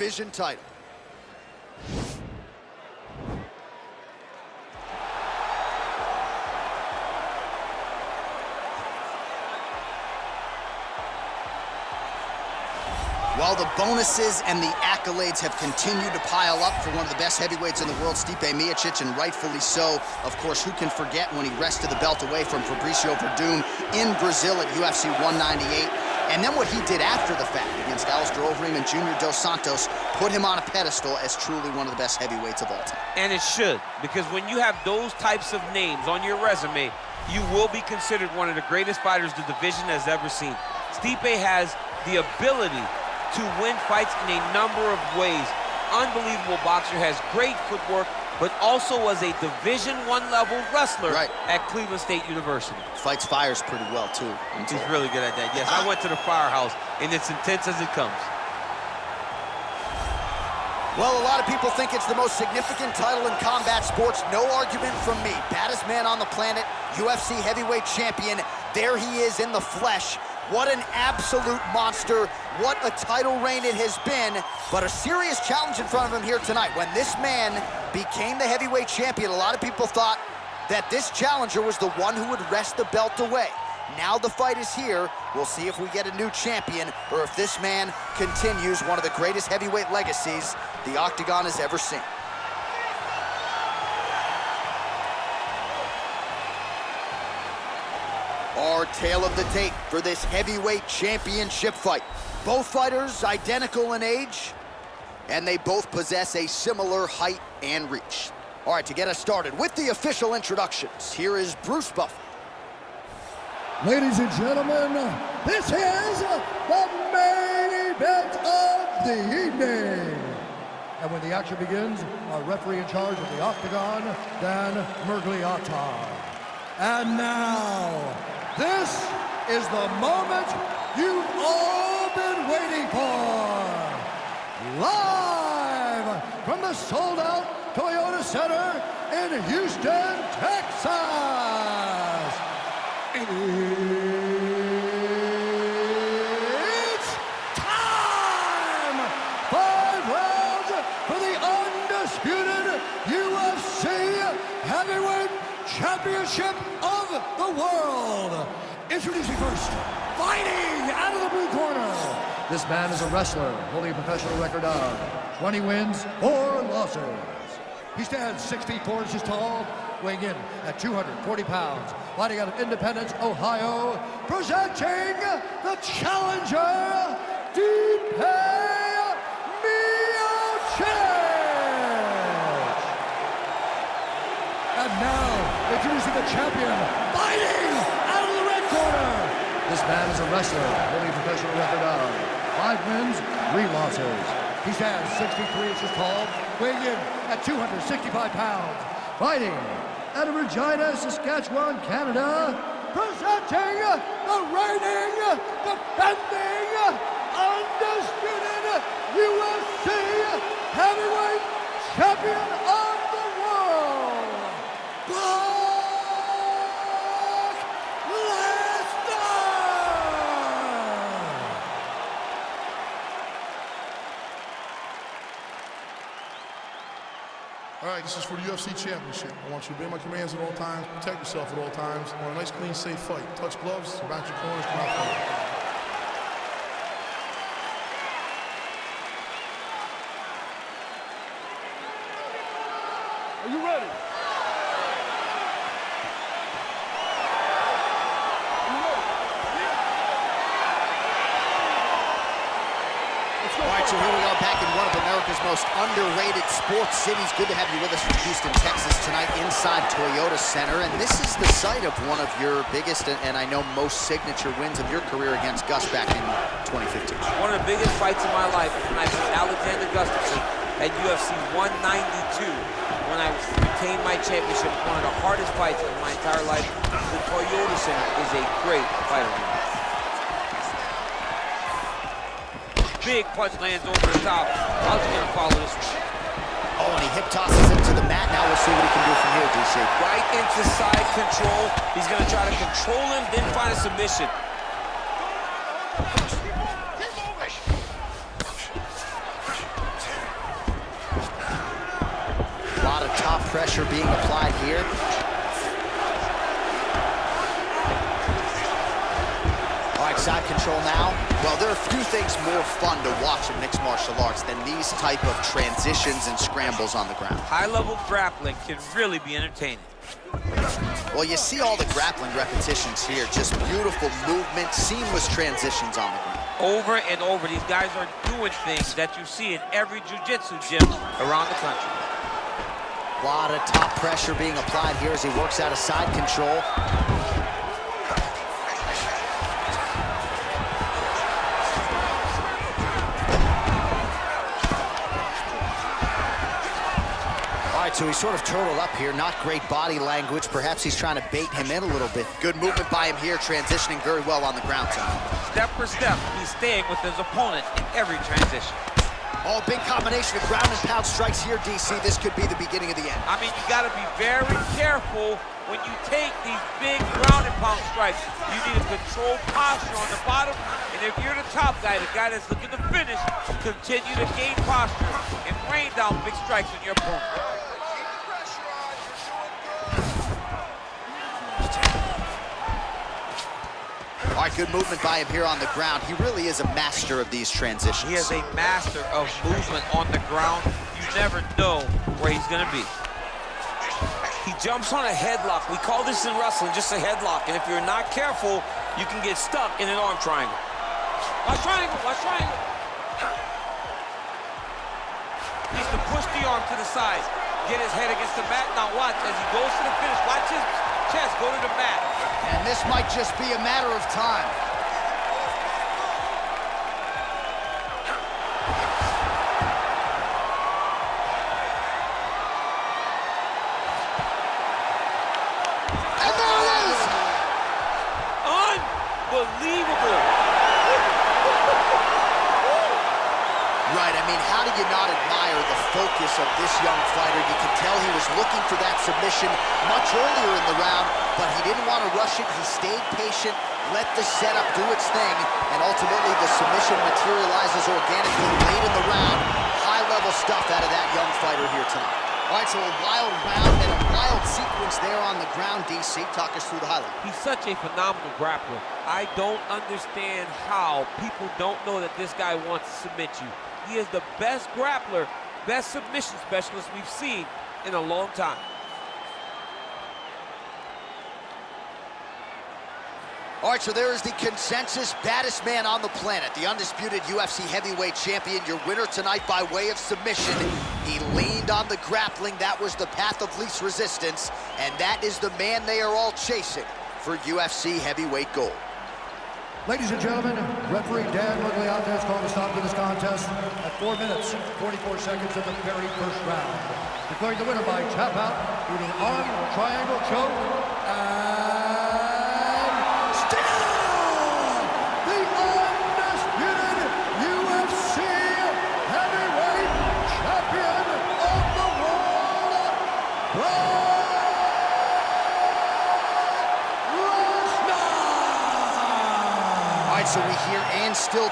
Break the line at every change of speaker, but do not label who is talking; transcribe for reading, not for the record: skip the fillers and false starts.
division title. While the bonuses and the accolades have continued to pile up for one of the best heavyweights in the world, Stipe Miocic, and rightfully so. Of course, who can forget when he wrested the belt away from Fabricio Verdum in Brazil at UFC 198? And then what he did after the fact against Alistair Overeem and Junior Dos Santos put him on a pedestal as truly one of the best heavyweights of all time.
And it should, because when you have those types of names on your resume, you will be considered one of the greatest fighters the division has ever seen. Stipe has the ability to win fights in a number of ways. Unbelievable boxer, has great footwork, but also was a Division I level wrestler at Cleveland State University.
Fights fires pretty well, too.
He's really good at that. Yes, I went to the firehouse, and it's intense as it comes.
Well, a lot of people think it's the most significant title in combat sports. No argument from me. Baddest man on the planet, UFC heavyweight champion. There he is in the flesh. What an absolute monster. What a title reign it has been. But a serious challenge in front of him here tonight. When this man became the heavyweight champion, a lot of people thought that this challenger was the one who would wrest the belt away. Now the fight is here. We'll see if we get a new champion or if this man continues one of the greatest heavyweight legacies the Octagon has ever seen. Our tale of the tape for this heavyweight championship fight. Both fighters identical in age, and they both possess a similar height and reach. All right, to get us started with the official introductions, here is Bruce Buffer.
Ladies and gentlemen, this is the main event of the evening. And when the action begins, our referee in charge of the Octagon, Dan Mergliotta. And now, this is the moment you've all been waiting for. Live from the sold-out Toyota Center in Houston, Texas. It's time! 5 rounds for the undisputed UFC Heavyweight Championship of the world. Introducing first, fighting out of the blue corner. This man is a wrestler holding a professional record of 20 wins, 4 losses. He stands 6 feet 4 inches tall, weighing in at 240 pounds. Fighting out of Independence, Ohio, presenting the challenger, Stipe Miocic. And now, introducing the champion, fighting out of the red corner. This man is a wrestler holding a professional record of 5 wins, 3 losses. He stands 63 inches tall, weighing in at 265 pounds. Fighting out of Regina, Saskatchewan, Canada, presenting the reigning, defending, undisputed UFC heavyweight champion of the world, Lesnar!
All right, this is for the UFC Championship. I want you to obey my commands at all times, protect yourself at all times. I want a nice, clean, safe fight. Touch gloves, back your corners, come out forward.
Are you ready?
All right, so here we are back in one of America's most underrated sports cities. Good to have you with us from Houston, Texas tonight inside Toyota Center. And this is the site of one of your biggest and I know most signature wins of your career against Gus back in 2015.
One of the biggest fights of my life when I beat Alexander Gustafsson at UFC 192. When I retained my championship, one of the hardest fights of my entire life. The Toyota Center is a great fight arena. Big punch lands over the top. How's he gonna follow this one?
Oh, and he hip tosses him to the mat. Now we'll see what he can do from here, DC.
Right into side control. He's gonna try to control him, then find a submission.
pressure being applied here. All right, side control now. Well, there are a few things more fun to watch in mixed martial arts than these type of transitions and scrambles on the ground.
High-level grappling can really be entertaining.
Well, you see all the grappling repetitions here. Just beautiful movement, seamless transitions on the ground.
Over and over, these guys are doing things that you see in every jiu-jitsu gym around the country.
A lot of top pressure being applied here as he works out of side control. So he's sort of turtled up here, not great body language. Perhaps he's trying to bait him in a little bit. Good movement by him here, transitioning very well on the ground tonight.
Step for step, he's staying with his opponent in every transition.
Oh, big combination of ground and pound strikes here, DC. This could be the beginning of the end.
I mean, you got to be very careful when you take these big ground and pound strikes. You need a controlled posture on the bottom, and if you're the top guy, the guy that's looking to finish, continue to gain posture and rain down big strikes on your opponent.
All right, good movement by him here on the ground. He really is a master of these transitions.
He is a master of movement on the ground. You never know where he's going to be. He jumps on a headlock. We call this in wrestling just a headlock. And if you're not careful, you can get stuck in an arm triangle. Watch triangle, watch triangle. He needs to push the arm to the side. Get his head against the mat. Now watch, as he goes to the finish, watch his chest go to the mat.
And this might just be a matter of time. And there it is!
Unbelievable.
Right, I mean, how do you not admire the focus of this young fighter? You can tell he was looking for that submission much earlier in the round, but he didn't want to rush it. He stayed patient, let the setup do its thing, and ultimately the submission materializes organically late in the round. High-level stuff out of that young fighter here tonight. All right, so a wild round and a wild sequence there on the ground, DC. Talk us through the highlight.
He's such a phenomenal grappler. I don't understand how people don't know that this guy wants to submit you. He is the best grappler, best submission specialist we've seen in a long time.
All right, so there is the consensus baddest man on the planet, the undisputed UFC heavyweight champion, your winner tonight by way of submission. He leaned on the grappling. That was the path of least resistance, and that is the man they are all chasing for UFC heavyweight gold.
Ladies and gentlemen, referee Dan Mugliante has called a stop to this contest at 4 minutes, 44 seconds of the very first round. Declaring the winner by tap out through the arm triangle choke, and still the undisputed UFC heavyweight champion of the world,
All right, so we hear and still